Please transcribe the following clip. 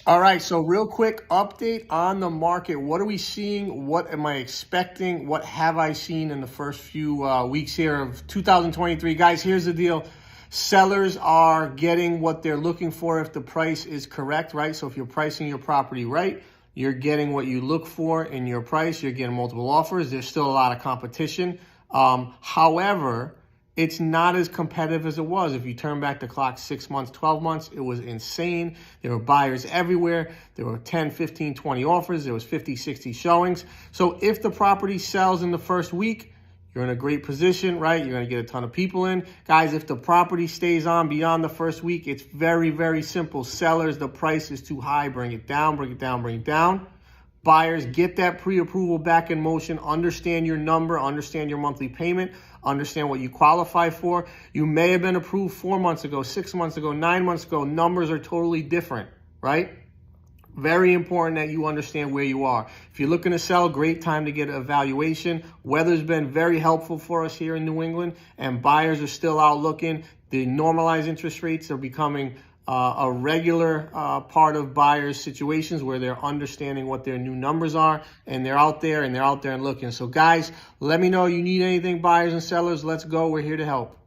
All right, so real quick update on the market. What are we seeing? What am I expecting? What have I seen in the first few weeks here of 2023? Guys, here's the deal. Sellers are getting what they're looking for if the price is correct, right? So if you're pricing your property right, you're getting what you look for in your price. You're getting multiple offers. There's still a lot of competition. However, it's not as competitive as it was. If you turn back the clock 6 months, 12 months, it was insane. There were buyers everywhere. There were 10, 15, 20 offers. There was 50, 60 showings. So if the property sells in the first week, you're in a great position, right? You're going to get a ton of people in. Guys, if the property stays on beyond the first week, it's very, very simple. Sellers, the price is too high. Bring it down, bring it down, bring it down. Buyers, get that pre-approval back in motion. Understand your number, understand your monthly payment, understand what you qualify for. You may have been approved 4 months ago, 6 months ago, 9 months ago. Numbers are totally different, right? Very important that you understand where you are. If you're looking to sell, great time to get an evaluation. Weather's been very helpful for us here in New England, and buyers are still out looking. The normalized interest rates are becoming a regular part of buyers' situations where they're understanding what their new numbers are, and they're out there and looking. So guys, let me know you need anything, buyers and sellers. Let's go. We're here to help.